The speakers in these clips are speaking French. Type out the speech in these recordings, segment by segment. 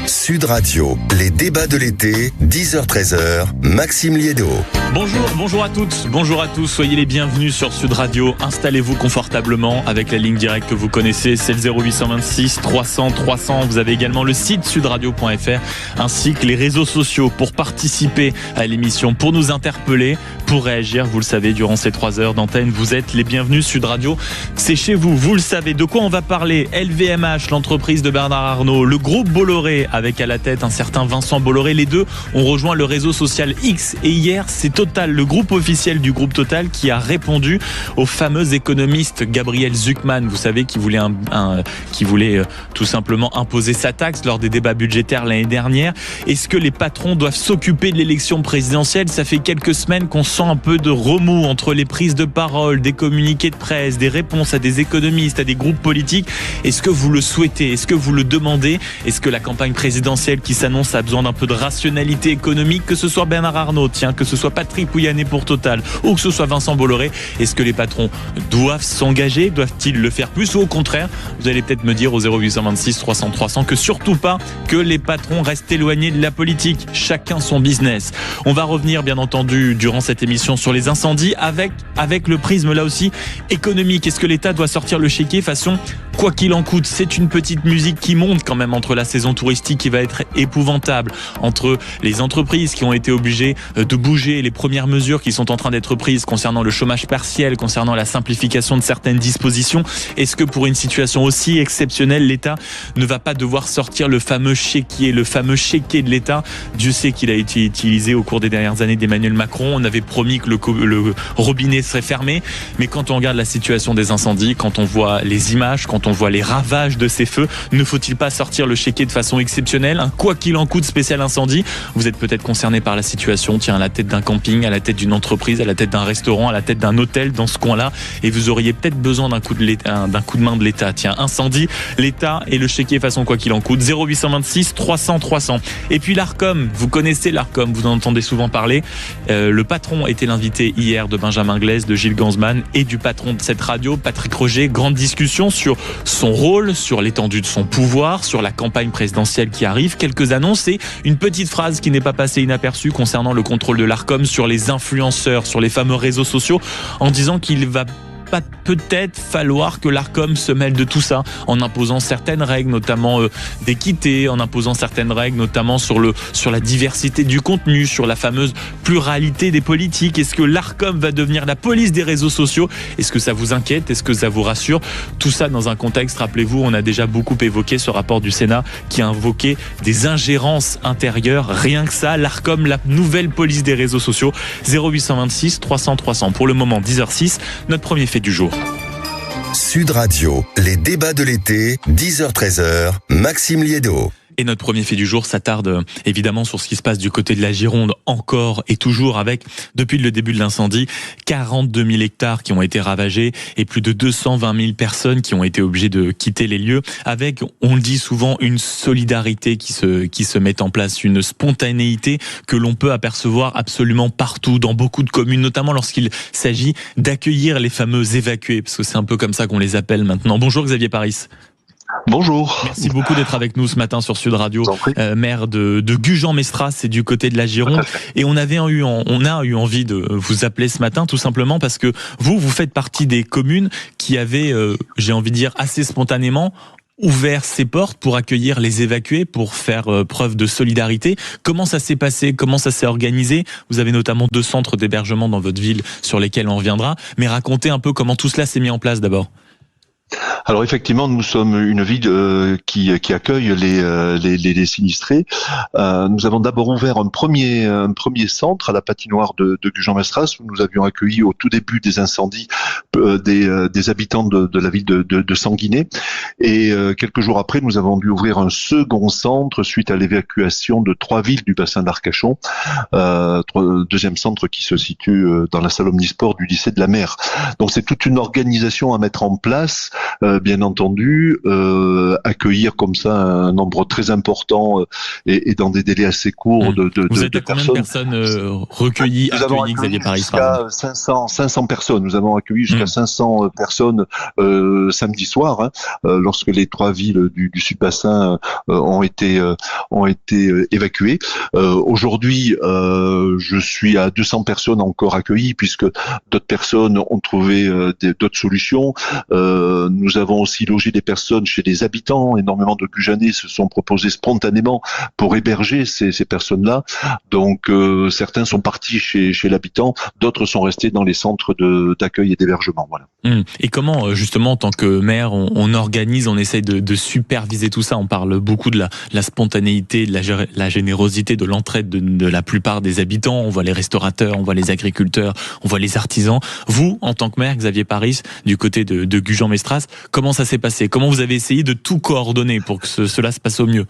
Sud Radio, les débats de l'été, 10h-13h, Maxime Liédo. Bonjour à toutes, bonjour à tous, soyez les bienvenus sur Sud Radio. Installez-vous confortablement avec la ligne directe que vous connaissez, c'est le 0826 300 300. Vous avez également le site sudradio.fr ainsi que les réseaux sociaux pour participer à l'émission, pour nous interpeller, pour réagir. Vous le savez, durant ces 3 heures d'antenne, vous êtes les bienvenus. Sud Radio, c'est chez vous, vous le savez. De quoi on va parler? LVMH, l'entreprise de Bernard Arnault, le groupe Bolloré avec à la tête un certain Vincent Bolloré. Les deux ont rejoint le réseau social X et hier, c'est Total, le groupe officiel du groupe Total, qui a répondu au fameux économiste Gabriel Zucman, vous savez, qui voulait tout simplement imposer sa taxe lors des débats budgétaires l'année dernière. Est-ce que les patrons doivent s'occuper de l'élection présidentielle? Ça fait quelques semaines qu'on sent un peu de remous entre les prises de parole, des communiqués de presse, des réponses à des économistes, à des groupes politiques. Est-ce que vous le souhaitez? Est-ce que vous le demandez? Est-ce que la campagne présidentielle qui s'annonce a besoin d'un peu de rationalité économique? Que ce soit Bernard Arnault, que ce soit Patrick Pouyanné pour Total ou que ce soit Vincent Bolloré, est-ce que les patrons doivent s'engager? Doivent-ils le faire plus? Ou au contraire, vous allez peut-être me dire au 0826 300 300 que surtout pas, que les patrons restent éloignés de la politique. Chacun son business. On va revenir bien entendu durant cette émission sur les incendies avec le prisme là aussi économique. Est-ce que l'État doit sortir le chéquier façon quoi qu'il en coûte? C'est une petite musique qui monte quand même entre la saison touristique qui va être épouvantable, entre les entreprises qui ont été obligées de bouger, les premières mesures qui sont en train d'être prises concernant le chômage partiel, concernant la simplification de certaines dispositions. Est-ce que pour une situation aussi exceptionnelle, l'État ne va pas devoir sortir le fameux chéquier de l'État? Dieu sait qu'il a été utilisé au cours des dernières années d'Emmanuel Macron. On avait promis que le robinet serait fermé, mais quand on regarde la situation des incendies, quand on voit les images, quand on voit les ravages de ces feux, ne faut-il pas sortir le chéquier de façon exceptionnelle? Un quoi qu'il en coûte spécial incendie. Vous êtes peut-être concerné par la situation, à la tête d'un camping, à la tête d'une entreprise, à la tête d'un restaurant, à la tête d'un hôtel dans ce coin-là, et vous auriez peut-être besoin d'un coup de main de l'État. Incendie, l'État et le chéquier façon quoi qu'il en coûte. 0826 300 300. Et puis l'Arcom, vous connaissez l'Arcom, vous en entendez souvent parler. Le patron était l'invité hier de Benjamin Glaise, de Gilles Gansman et du patron de cette radio, Patrick Roger. Grande discussion sur son rôle, sur l'étendue de son pouvoir, sur la campagne présidentielle qui arrive. Quelques annonces et une petite phrase qui n'est pas passée inaperçue concernant le contrôle de l'Arcom sur les influenceurs, sur les fameux réseaux sociaux, en disant qu'il va peut-être falloir que l'Arcom se mêle de tout ça en imposant certaines règles, notamment d'équité, en imposant certaines règles, notamment sur la diversité du contenu, sur la fameuse pluralité des politiques. Est-ce que l'Arcom va devenir la police des réseaux sociaux? Est-ce que ça vous inquiète? Est-ce que ça vous rassure? Tout ça dans un contexte, rappelez-vous, on a déjà beaucoup évoqué ce rapport du Sénat qui a invoqué des ingérences intérieures. Rien que ça, l'Arcom, la nouvelle police des réseaux sociaux. 0826 300 300. Pour le moment, 10h06, notre premier fait du jour. Sud Radio, les débats de l'été, 10h-13h, Maxime Liédo. Et notre premier fait du jour s'attarde évidemment sur ce qui se passe du côté de la Gironde encore et toujours avec, depuis le début de l'incendie, 42 000 hectares qui ont été ravagés et plus de 220 000 personnes qui ont été obligées de quitter les lieux avec, on le dit souvent, une solidarité qui se met en place, une spontanéité que l'on peut apercevoir absolument partout, dans beaucoup de communes, notamment lorsqu'il s'agit d'accueillir les fameux évacués, parce que c'est un peu comme ça qu'on les appelle maintenant. Bonjour Xavier Paris. Bonjour. Merci beaucoup d'être avec nous ce matin sur Sud Radio. Maire de Gujan-Mestras, c'est du côté de la Gironde. Et on a eu envie de vous appeler ce matin tout simplement parce que vous faites partie des communes qui avaient, j'ai envie de dire, assez spontanément ouvert ses portes pour accueillir les évacués, pour faire preuve de solidarité. Comment ça s'est passé? Comment ça s'est organisé? Vous avez notamment 2 centres d'hébergement dans votre ville sur lesquels on reviendra. Mais racontez un peu comment tout cela s'est mis en place d'abord. Alors effectivement, nous sommes une ville qui accueille les sinistrés. Nous avons d'abord ouvert un premier centre à la patinoire de Gujan-Mestras où nous avions accueilli au tout début des incendies des habitants de la ville de Sanguinet. Et quelques jours après, nous avons dû ouvrir un second centre suite à l'évacuation de 3 villes du bassin d'Arcachon. Deuxième centre qui se situe dans la salle omnisport du lycée de la Mer. Donc c'est toute une organisation à mettre en place bien entendu, accueillir comme ça un nombre très important et dans des délais assez courts de Vous êtes à combien de personnes recueillies, accueillies, Xavier Paris? Jusqu'à 500 personnes. Nous avons accueilli jusqu'à 500 personnes samedi soir, lorsque les 3 villes du Sud-Bassin ont été évacuées. Aujourd'hui, je suis à 200 personnes encore accueillies, puisque d'autres personnes ont trouvé d'autres solutions. Nous avons aussi logé des personnes chez des habitants. Énormément de Gujanais se sont proposés spontanément pour héberger ces personnes-là. Donc certains sont partis chez l'habitant, d'autres sont restés dans les centres d'accueil et d'hébergement. Voilà. Et comment, justement, en tant que maire, on organise, on essaye de superviser tout ça? On parle beaucoup de la spontanéité, de la générosité, de l'entraide de la plupart des habitants. On voit les restaurateurs, on voit les agriculteurs, on voit les artisans. Vous, en tant que maire, Xavier Paris, du côté de Gujan-Mestras, comment ça s'est passé? Comment vous avez essayé de tout coordonner pour que cela se passe au mieux?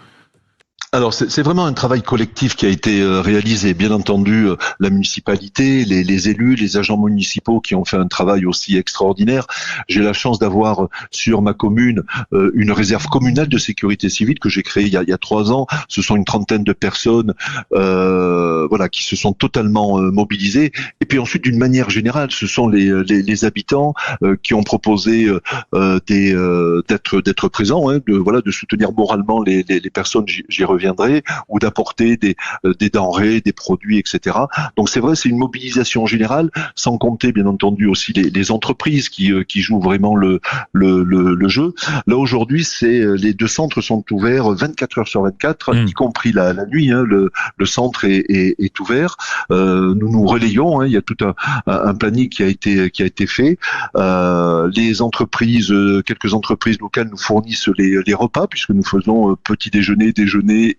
Alors c'est vraiment un travail collectif qui a été réalisé. Bien entendu, la municipalité, les élus, les agents municipaux qui ont fait un travail aussi extraordinaire. J'ai la chance d'avoir sur ma commune une réserve communale de sécurité civile que j'ai créée il y a 3 ans. Ce sont une trentaine de personnes voilà, qui se sont totalement mobilisées. Et puis ensuite, d'une manière générale, ce sont les habitants qui ont proposé d'être présents, de soutenir moralement les personnes. J'y reviendrai, ou d'apporter des denrées, des produits, etc. Donc c'est vrai, c'est une mobilisation générale, sans compter bien entendu aussi les entreprises qui jouent vraiment le jeu. Là aujourd'hui, les 2 centres sont ouverts 24 heures sur 24, y compris la nuit. Le centre est ouvert. Nous relayons. Il y a tout un planning qui a été fait. Les entreprises, quelques entreprises locales nous fournissent les repas, puisque nous faisons petit déjeuner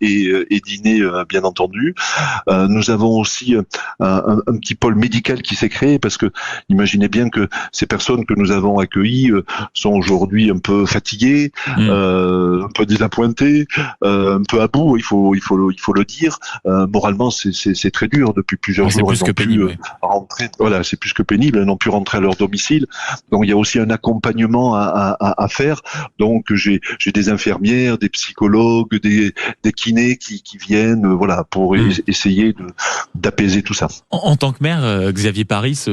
et dîner, bien entendu. Nous avons aussi un petit pôle médical qui s'est créé, parce que imaginez bien que ces personnes que nous avons accueillies sont aujourd'hui un peu fatiguées, un peu désappointées, un peu à bout. Il faut le dire. Moralement, c'est très dur depuis plusieurs jours. C'est plus que pénible. Rentrer. Voilà, c'est plus que pénible. Elles n'ont pu rentrer à leur domicile. Donc il y a aussi un accompagnement à faire. Donc j'ai des infirmières, des psychologues, des kinés qui viennent, voilà, pour essayer d'apaiser tout ça. En tant que maire, Xavier Paris,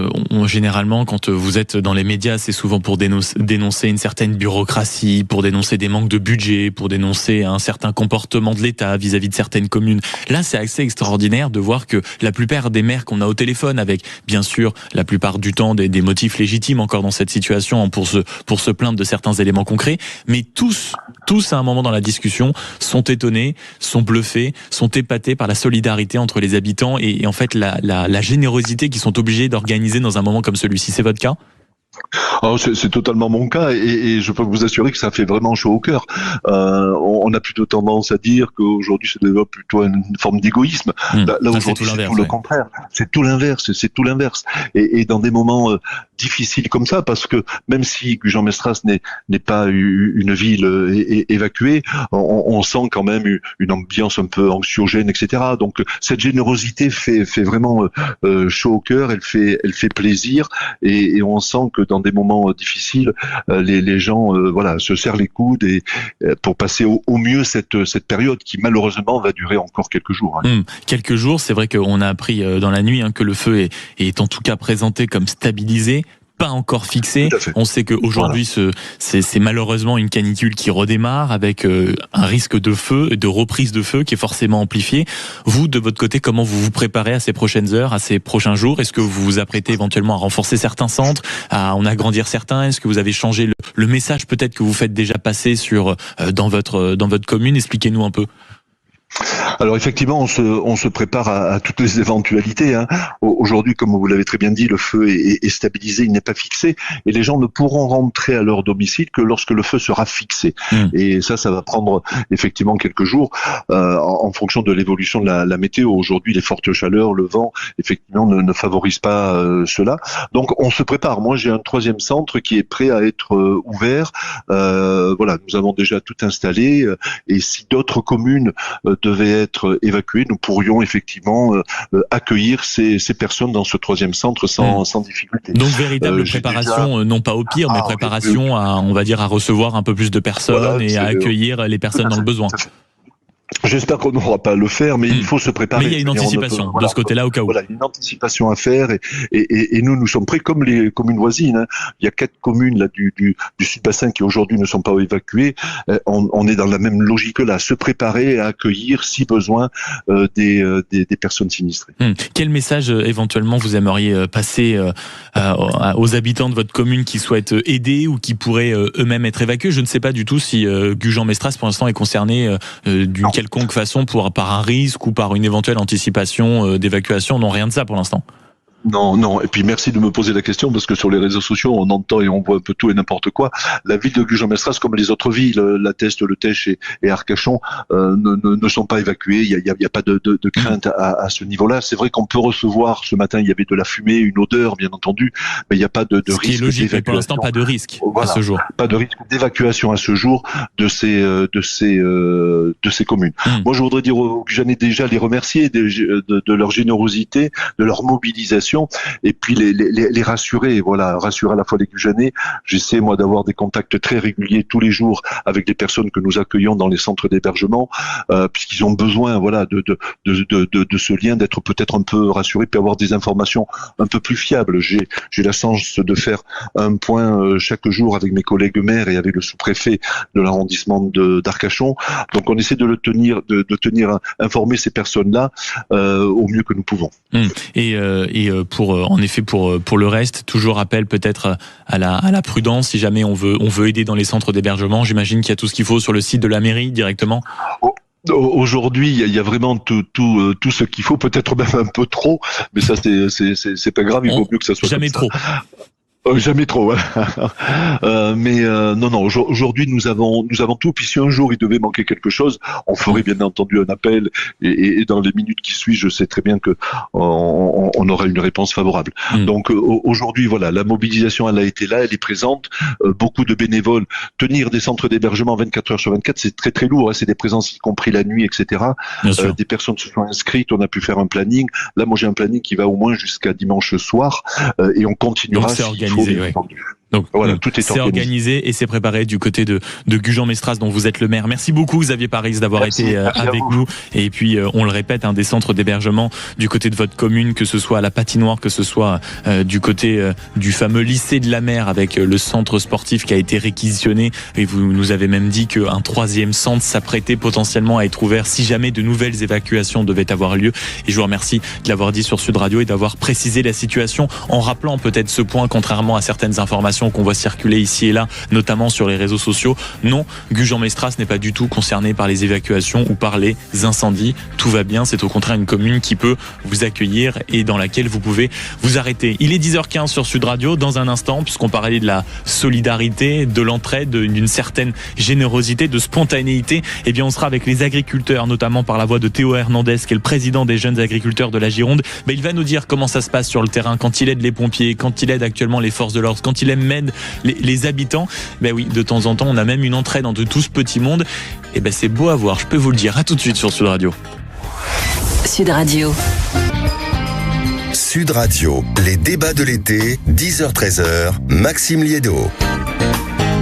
généralement, quand vous êtes dans les médias, c'est souvent pour dénoncer une certaine bureaucratie, pour dénoncer des manques de budget, pour dénoncer un certain comportement de l'État vis-à-vis de certaines communes. Là, c'est assez extraordinaire de voir que la plupart des maires qu'on a au téléphone, avec bien sûr la plupart du temps des motifs légitimes encore dans cette situation pour se plaindre de certains éléments concrets, mais tous à un moment dans la discussion sont étonnés, sont bluffés, sont épatés par la solidarité entre les habitants et en fait la générosité qu'ils sont obligés d'organiser dans un moment comme celui-ci. C'est votre cas ? Alors c'est totalement mon cas et je peux vous assurer que ça fait vraiment chaud au cœur. On a plutôt tendance à dire qu'aujourd'hui se développe plutôt une forme d'égoïsme. Là aujourd'hui c'est tout le contraire. C'est tout l'inverse. Et dans des moments difficiles comme ça, parce que même si Gujan-Mestras n'est pas une ville évacuée, on sent quand même une ambiance un peu anxiogène, etc. Donc cette générosité fait vraiment chaud au cœur. Elle fait plaisir et on sent que dans des moments difficiles, les gens se serrent les coudes et pour passer au mieux cette période qui malheureusement va durer encore quelques jours. Quelques jours, c'est vrai qu'on a appris dans la nuit que le feu est en tout cas présenté comme stabilisé. Pas encore fixé. On sait qu'aujourd'hui, c'est malheureusement une canicule qui redémarre avec un risque de feu, de reprise de feu qui est forcément amplifié. Vous, de votre côté, comment vous vous préparez à ces prochaines heures, à ces prochains jours? Est-ce que vous vous apprêtez éventuellement à renforcer certains centres, à en agrandir certains? Est-ce que vous avez changé le message peut-être que vous faites déjà passer dans votre commune? Expliquez-nous un peu. Alors effectivement, on se prépare à toutes les éventualités. Aujourd'hui, comme vous l'avez très bien dit, le feu est stabilisé, il n'est pas fixé, et les gens ne pourront rentrer à leur domicile que lorsque le feu sera fixé. Et ça va prendre effectivement quelques jours en fonction de l'évolution de la météo. Aujourd'hui, les fortes chaleurs, le vent, effectivement, ne favorisent pas cela. Donc, on se prépare. Moi, j'ai un 3e centre qui est prêt à être ouvert. Nous avons déjà tout installé, et si d'autres communes devaient être évacués, nous pourrions effectivement accueillir ces personnes dans ce troisième centre sans difficulté. Donc véritable préparation, non pas au pire, mais préparation à, on va dire, à recevoir un peu plus de personnes et à accueillir les personnes dans le besoin. J'espère qu'on n'aura pas à le faire, mais il faut se préparer. Mais il y a une anticipation de ce côté-là au cas où. Voilà, une anticipation à faire et nous sommes prêts comme les communes voisines. Hein. Il y a 4 communes là du Sud-Bassin qui aujourd'hui ne sont pas évacuées. On est dans la même logique là, se préparer à accueillir si besoin des personnes sinistrées. Quel message éventuellement vous aimeriez passer aux habitants de votre commune qui souhaitent aider ou qui pourraient eux-mêmes être évacués? Je ne sais pas du tout si Gujan-Mestras pour l'instant est concerné d'une quelconque façon par un risque ou par une éventuelle anticipation d'évacuation. Non, rien de ça pour l'instant. Non. Et puis merci de me poser la question parce que sur les réseaux sociaux, on entend et on voit un peu tout et n'importe quoi. La ville de Gujan-Mestras, comme les autres villes, La Teste, Le Teche et Arcachon, ne sont pas évacuées. Il y a pas de crainte à ce niveau-là. C'est vrai qu'on peut recevoir, ce matin, il y avait de la fumée, une odeur, bien entendu, mais il n'y a pas de risque. Ce qui est logique, mais pour l'instant, pas de risque à ce jour. Pas de risque d'évacuation à ce jour de ces communes. Moi, je voudrais dire aux Gujanais déjà les remercier de leur générosité, de leur mobilisation. Et puis les rassurer, rassurer à la fois les Gujanais. J'essaie moi d'avoir des contacts très réguliers tous les jours avec les personnes que nous accueillons dans les centres d'hébergement, puisqu'ils ont besoin, de ce lien, d'être peut-être un peu rassurés, puis avoir des informations un peu plus fiables. J'ai la chance de faire un point chaque jour avec mes collègues maires et avec le sous-préfet de l'arrondissement d'Arcachon. Donc on essaie de tenir informer ces personnes-là au mieux que nous pouvons. Et pour le reste, toujours appel peut-être à la prudence si jamais on veut aider dans les centres d'hébergement. J'imagine qu'il y a tout ce qu'il faut sur le site de la mairie directement. Aujourd'hui, il y a vraiment tout ce qu'il faut, peut-être même un peu trop, mais ça c'est pas grave, il vaut mieux que ça soit jamais comme trop. Ça. Jamais trop, non. Aujourd'hui, nous avons tout. Puis si un jour il devait manquer quelque chose, on ferait bien entendu un appel. Et dans les minutes qui suivent, je sais très bien que on aura une réponse favorable. Donc aujourd'hui, la mobilisation, elle a été là, elle est présente. Beaucoup de bénévoles. Tenir des centres d'hébergement 24 heures sur 24, c'est très très lourd. Hein. C'est des présences y compris la nuit, etc. Des personnes se sont inscrites. On a pu faire un planning. Là, moi, j'ai un planning qui va au moins jusqu'à dimanche soir, et on continuera. Donc tout est organisé et c'est préparé du côté de Gujan-Mestras dont vous êtes le maire. Merci beaucoup Xavier Paris d'avoir été avec nous. Et puis on le répète, des centres d'hébergement du côté de votre commune, que ce soit à la patinoire, que ce soit du côté du fameux lycée de la mer avec le centre sportif qui a été réquisitionné. Et vous nous avez même dit qu'un 3e centre s'apprêtait potentiellement à être ouvert si jamais de nouvelles évacuations devaient avoir lieu. Et je vous remercie de l'avoir dit sur Sud Radio et d'avoir précisé la situation en rappelant peut-être ce point, contrairement à certaines informations qu'on voit circuler ici et là, notamment sur les réseaux sociaux. Non, Gujan-Mestras n'est pas du tout concerné par les évacuations ou par les incendies. Tout va bien, c'est au contraire une commune qui peut vous accueillir et dans laquelle vous pouvez vous arrêter. Il est 10h15 sur Sud Radio. Dans un instant, puisqu'on parlait de la solidarité, de l'entraide, d'une certaine générosité, de spontanéité, eh bien on sera avec les agriculteurs, notamment par la voix de Théo Hernandez, qui est le président des jeunes agriculteurs de la Gironde. Il va nous dire comment ça se passe sur le terrain, quand il aide les pompiers, quand il aide actuellement les forces de l'ordre, quand il aide les habitants. Oui, de temps en temps, on a même une entraide entre tout ce petit monde. Et c'est beau à voir, je peux vous le dire. À tout de suite sur Sud Radio. Sud Radio. Sud Radio, les débats de l'été, 10h-13h, Maxime Liédot.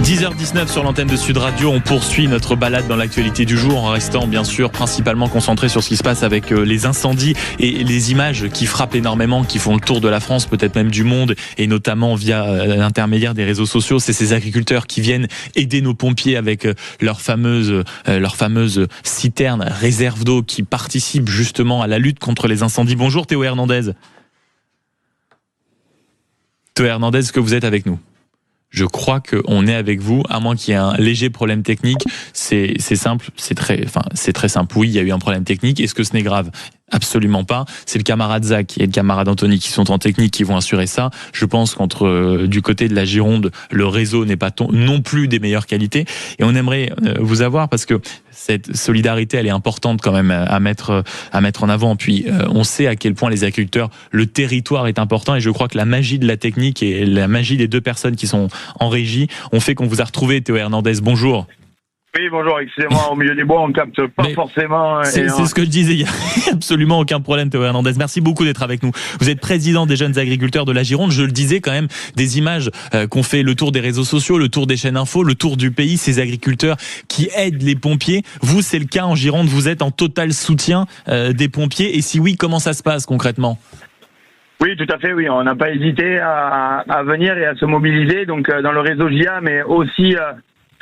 10h19 sur l'antenne de Sud Radio, on poursuit notre balade dans l'actualité du jour en restant bien sûr principalement concentré sur ce qui se passe avec les incendies et les images qui frappent énormément, qui font le tour de la France, peut-être même du monde, et notamment via l'intermédiaire des réseaux sociaux. C'est ces agriculteurs qui viennent aider nos pompiers avec leur fameuse citerne réserve d'eau qui participe justement à la lutte contre les incendies. Bonjour Théo Hernandez. Théo Hernandez, est-ce que vous êtes avec nous ? Je crois qu'on est avec vous, à moins qu'il y ait un léger problème technique. C'est simple, c'est très simple. Oui, il y a eu un problème technique. Est-ce que ce n'est grave ? Absolument pas. C'est le camarade Zach et le camarade Anthony qui sont en technique qui vont assurer ça. Je pense qu'entre du côté de la Gironde, le réseau n'est pas non plus des meilleures qualités. Et on aimerait vous avoir parce que cette solidarité, elle est importante quand même à mettre en avant. Puis on sait à quel point les agriculteurs, le territoire est important. Et je crois que la magie de la technique et la magie des deux personnes qui sont en régie ont fait qu'on vous a retrouvé, Théo Hernandez. Bonjour. Oui, bonjour, excusez-moi, au milieu des bois, on capte pas forcément. C'est ce que je disais, il n'y a absolument aucun problème, Théo Hernandez. Merci beaucoup d'être avec nous. Vous êtes président des jeunes agriculteurs de la Gironde. Je le disais quand même, des images qu'on fait le tour des réseaux sociaux, le tour des chaînes info, le tour du pays, ces agriculteurs qui aident les pompiers. Vous, c'est le cas en Gironde, vous êtes en total soutien des pompiers. Et si oui, comment ça se passe concrètement ? Oui, tout à fait, oui. On n'a pas hésité à venir et à se mobiliser, donc dans le réseau GIA, mais aussi...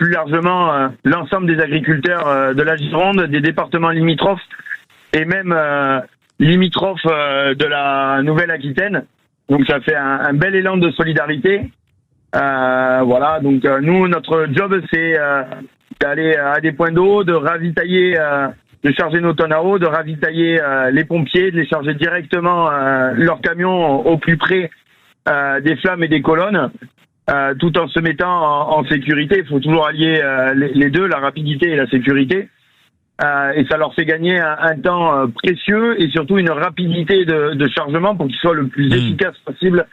plus largement l'ensemble des agriculteurs de la Gironde, des départements limitrophes et même limitrophes de la Nouvelle-Aquitaine. Donc ça fait un bel élan de solidarité. Voilà, donc nous, notre job, c'est d'aller à des points d'eau, de ravitailler, de charger nos tonnes à eau, de ravitailler les pompiers, de les charger directement leurs camions au plus près des flammes et des colonnes. Tout en se mettant en sécurité. Il faut toujours allier les deux, la rapidité et la sécurité. Et ça leur fait gagner un temps précieux et surtout une rapidité de chargement pour qu'ils soient le plus efficaces possible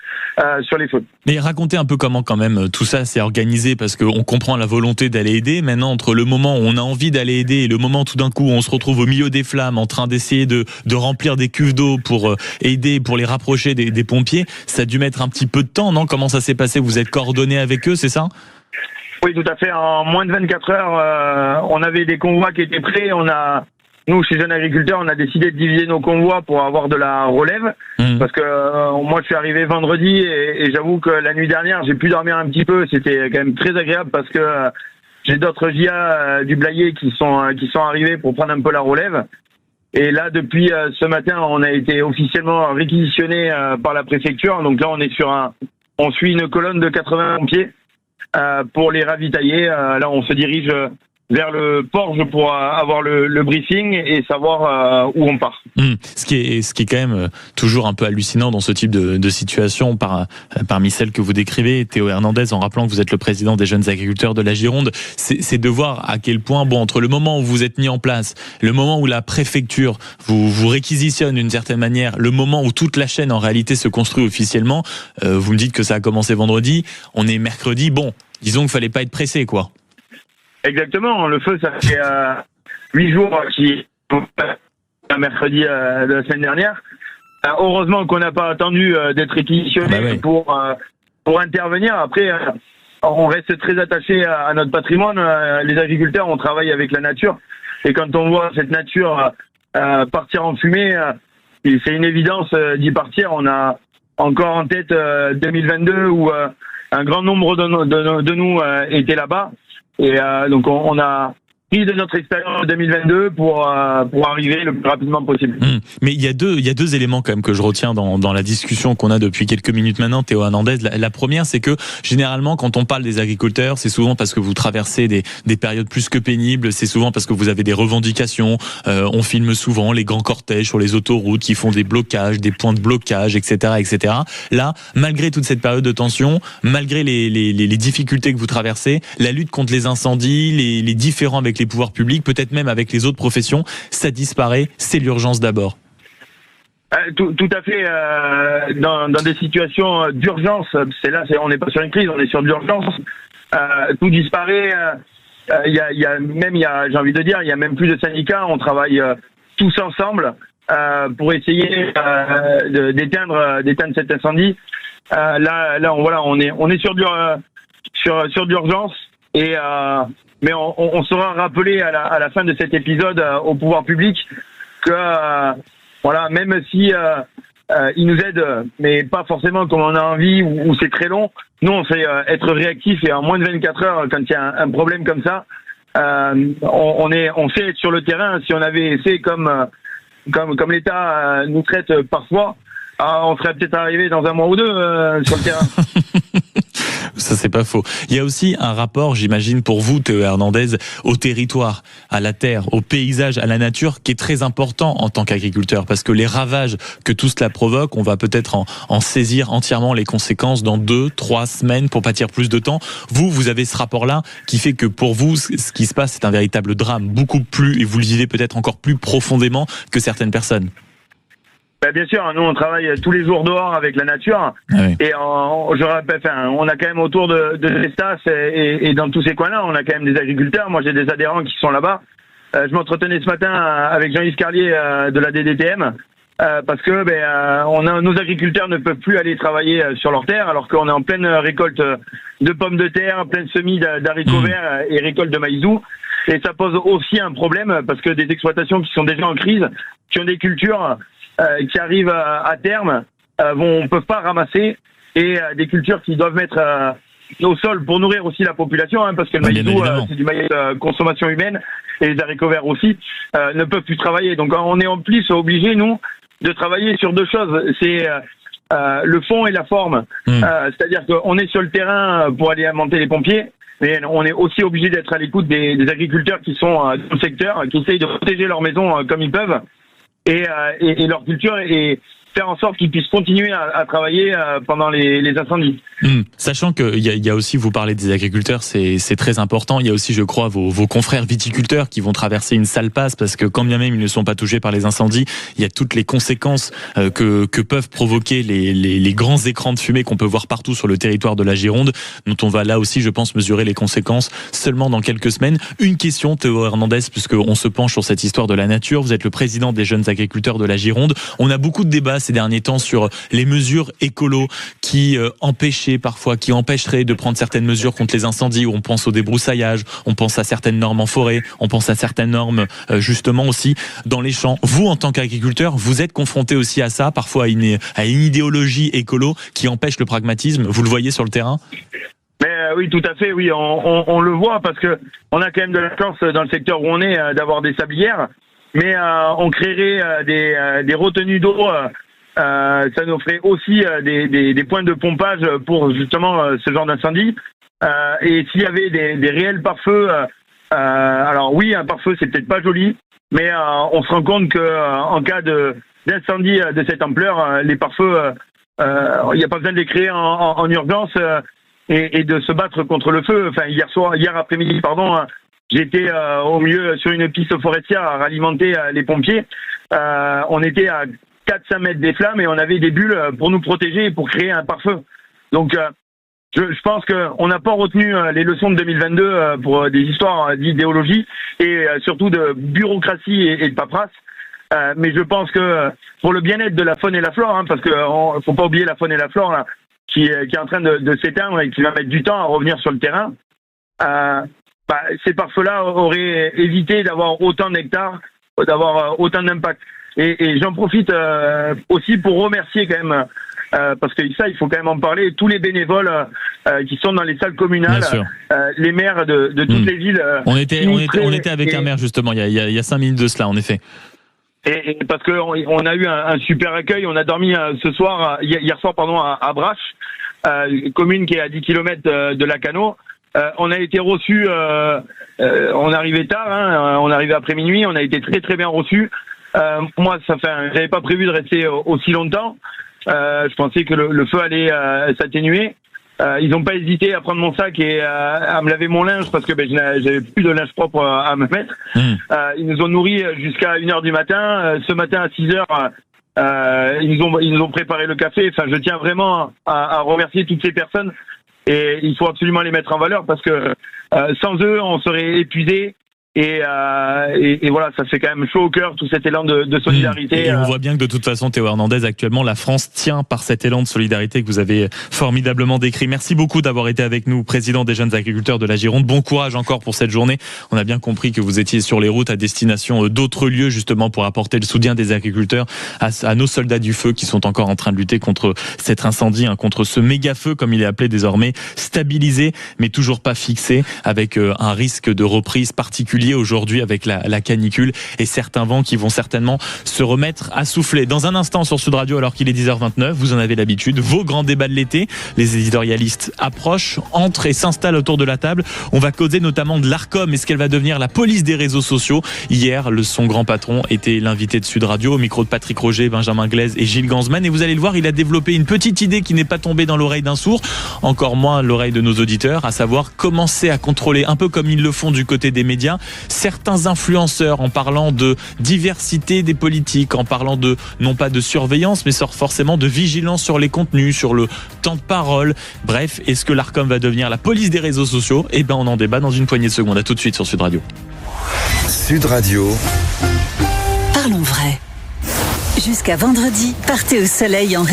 sur les feux. Mais racontez un peu comment quand même tout ça s'est organisé, parce qu'on comprend la volonté d'aller aider. Maintenant, entre le moment où on a envie d'aller aider et le moment tout d'un coup où on se retrouve au milieu des flammes en train d'essayer de remplir des cuves d'eau pour aider, pour les rapprocher des pompiers, ça a dû mettre un petit peu de temps, non ? Comment ça s'est passé ? Vous êtes coordonnés avec eux, c'est ça ? Oui, tout à fait. En moins de 24 heures, on avait des convois qui étaient prêts. Nous, chez Jeunes Agriculteurs, on a décidé de diviser nos convois pour avoir de la relève. Parce que moi, je suis arrivé vendredi et j'avoue que la nuit dernière, j'ai pu dormir un petit peu. C'était quand même très agréable parce que j'ai d'autres GIA du Blayais qui sont arrivés pour prendre un peu la relève. Et là, depuis ce matin, on a été officiellement réquisitionné par la préfecture. Donc là, on suit une colonne de 80 pompiers. Pour les ravitailler. Là, on se dirige vers le Porge pour avoir le briefing et savoir où on part. Ce qui est quand même toujours un peu hallucinant dans ce type de situation, parmi celles que vous décrivez, Théo Hernandez, en rappelant que vous êtes le président des jeunes agriculteurs de la Gironde, c'est de voir à quel point, entre le moment où vous êtes mis en place, le moment où la préfecture vous réquisitionne d'une certaine manière, le moment où toute la chaîne en réalité se construit officiellement, vous me dites que ça a commencé vendredi, on est mercredi, disons qu'il fallait pas être pressé, quoi. Exactement, le feu, ça fait 8 jours un mercredi de la semaine dernière. Heureusement qu'on n'a pas attendu d'être réquisitionné pour intervenir. Après, on reste très attaché à notre patrimoine. Les agriculteurs, on travaille avec la nature. Et quand on voit cette nature partir en fumée, c'est une évidence d'y partir. On a encore en tête 2022 où un grand nombre de nous étaient là-bas. Et donc on a pris de notre expérience de 2022 pour arriver le plus rapidement possible. Mais il y a deux éléments quand même que je retiens dans la discussion qu'on a depuis quelques minutes maintenant, Théo Hernandez. La première, c'est que généralement quand on parle des agriculteurs, c'est souvent parce que vous traversez des périodes plus que pénibles, c'est souvent parce que vous avez des revendications, on filme souvent les grands cortèges sur les autoroutes qui font des blocages, des points de blocage, etc., etc. Là, malgré toute cette période de tension, malgré les difficultés que vous traversez, la lutte contre les incendies, les différends avec les pouvoirs publics, peut-être même avec les autres professions, ça disparaît, c'est l'urgence d'abord. Tout à fait. Dans des situations d'urgence, on n'est pas sur une crise, on est sur de l'urgence. Tout disparaît. J'ai envie de dire, il y a même plus de syndicats. On travaille tous ensemble pour essayer d'éteindre cet incendie. Là, on est sur de l'urgence et mais on sera rappelé à la fin de cet épisode au pouvoir public que même si ils nous aident, mais pas forcément comme on a envie ou c'est très long. Nous, on sait être réactifs et en moins de 24 heures, quand il y a un problème comme ça, on sait être sur le terrain. Si on avait essayé comme l'État nous traite parfois, on serait peut-être arrivé dans un mois ou deux sur le terrain. Ça, c'est pas faux. Il y a aussi un rapport, j'imagine, pour vous, Théo Hernandez, au territoire, à la terre, au paysage, à la nature, qui est très important en tant qu'agriculteur, parce que les ravages que tout cela provoque, on va peut-être en saisir entièrement les conséquences dans 2-3 semaines, pour pas dire plus de temps. Vous avez ce rapport-là qui fait que pour vous, ce qui se passe, c'est un véritable drame, beaucoup plus, et vous le vivez peut-être encore plus profondément que certaines personnes. Bien sûr, nous on travaille tous les jours dehors avec la nature et je rappelle, on a quand même autour de l'Estas et dans tous ces coins-là, on a quand même des agriculteurs. Moi j'ai des adhérents qui sont là-bas. Je m'entretenais ce matin avec Jean-Yves Carlier de la DDTM parce que nos agriculteurs ne peuvent plus aller travailler sur leurs terres alors qu'on est en pleine récolte de pommes de terre, pleine semis d'haricots verts et récolte de maïzou. Et ça pose aussi un problème parce que des exploitations qui sont déjà en crise, qui ont des cultures qui arrivent à terme, peuvent pas ramasser et des cultures qui doivent mettre au sol pour nourrir aussi la population, parce que le maïzou, c'est du maïs consommation humaine et les haricots verts aussi ne peuvent plus travailler. Donc on est en plus obligés, nous, de travailler sur deux choses. C'est le fond et la forme. C'est-à-dire qu'on est sur le terrain pour aller alimenter les pompiers, mais on est aussi obligé d'être à l'écoute des agriculteurs qui sont dans le secteur, qui essayent de protéger leur maison comme ils peuvent et leur culture et faire en sorte qu'ils puissent continuer à travailler pendant les incendies. Sachant qu'il y a aussi, vous parlez des agriculteurs, c'est très important. Il y a aussi, je crois, vos confrères viticulteurs qui vont traverser une sale passe parce que quand bien même ils ne sont pas touchés par les incendies, il y a toutes les conséquences que peuvent provoquer les grands écrans de fumée qu'on peut voir partout sur le territoire de la Gironde, dont on va là aussi, je pense, mesurer les conséquences seulement dans quelques semaines. Une question, Théo Hernandez, puisqu'on se penche sur cette histoire de la nature. Vous êtes le président des jeunes agriculteurs de la Gironde. On a beaucoup de débats ces derniers temps sur les mesures écolo qui empêcheraient de prendre certaines mesures contre les incendies. On pense au débroussaillage, on pense à certaines normes en forêt, on pense à certaines normes justement aussi dans les champs. Vous, en tant qu'agriculteur, vous êtes confronté aussi à ça, parfois à une idéologie écolo qui empêche le pragmatisme. Vous le voyez sur le terrain ? Oui, tout à fait. Oui, on le voit parce que on a quand même de la chance dans le secteur où on est d'avoir des sablières, mais on créerait des retenues d'eau. Ça nous ferait aussi des points de pompage pour justement ce genre d'incendie. Et s'il y avait des réels pare-feux, alors oui, un pare-feu c'est peut-être pas joli, mais on se rend compte que en cas d'incendie de cette ampleur, les pare-feux, il n'y a pas besoin de les créer en urgence et de se battre contre le feu. Enfin hier après-midi, j'étais au milieu sur une piste forestière à ralimenter les pompiers. On était à 4-5 mètres des flammes et on avait des bulles pour nous protéger et pour créer un pare-feu. Donc je pense qu'on n'a pas retenu les leçons de 2022 pour des histoires d'idéologie et surtout de bureaucratie et de paperasse. Mais je pense que pour le bien-être de la faune et la flore, parce que faut pas oublier la faune et la flore là, qui est en train de s'éteindre et qui va mettre du temps à revenir sur le terrain, ces pare-feux-là auraient évité d'avoir autant d'hectares, d'avoir autant d'impact. Et j'en profite aussi pour remercier quand même, parce que ça, il faut quand même en parler, tous les bénévoles qui sont dans les salles communales, les maires de toutes les villes. On était avec un maire justement il y a 5 minutes de cela, en effet. Et parce que on a eu un super accueil, on a dormi hier soir à Brache, commune qui est à 10 km de Lacanau. On a été reçus, on arrivait tard, on arrivait après minuit, on a été très très bien reçus. Moi, j'avais pas prévu de rester aussi longtemps. Je pensais que le feu allait s'atténuer. Ils n'ont pas hésité à prendre mon sac et à me laver mon linge parce que j'avais plus de linge propre à me mettre. Ils nous ont nourris jusqu'à 1h du matin. Ce matin à 6h, ils nous ont préparé le café. Enfin, je tiens vraiment à remercier toutes ces personnes et il faut absolument les mettre en valeur parce que sans eux, on serait épuisés. Et voilà, ça fait quand même chaud au cœur, tout cet élan de solidarité. Et on voit bien que de toute façon, Théo Hernandez, actuellement, la France tient par cet élan de solidarité que vous avez formidablement décrit. Merci beaucoup d'avoir été avec nous, président des jeunes agriculteurs de la Gironde. Bon courage encore pour cette journée. On a bien compris que vous étiez sur les routes à destination d'autres lieux, justement, pour apporter le soutien des agriculteurs à nos soldats du feu qui sont encore en train de lutter contre cet incendie, contre ce méga feu, comme il est appelé désormais, stabilisé, mais toujours pas fixé, avec un risque de reprise particulier aujourd'hui avec la canicule et certains vents qui vont certainement se remettre à souffler. Dans un instant sur Sud Radio, alors qu'il est 10h29, vous en avez l'habitude, vos grands débats de l'été, les éditorialistes approchent, entrent et s'installent autour de la table. On va causer notamment de l'Arcom. Est-ce qu'elle va devenir la police des réseaux sociaux ? Hier, son grand patron était l'invité de Sud Radio au micro de Patrick Roger, Benjamin Glaise et Gilles Gansman. Et vous allez le voir, il a développé une petite idée qui n'est pas tombée dans l'oreille d'un sourd, encore moins l'oreille de nos auditeurs, à savoir commencer à contrôler, un peu comme ils le font du côté des médias, certains influenceurs, en parlant de diversité des politiques, en parlant de, non pas de surveillance, mais forcément de vigilance sur les contenus, sur le temps de parole. Bref, est-ce que l'Arcom va devenir la police des réseaux sociaux ? Eh ben, on en débat dans une poignée de secondes. À tout de suite sur Sud Radio. Sud Radio. Parlons vrai. Jusqu'à vendredi, partez au soleil en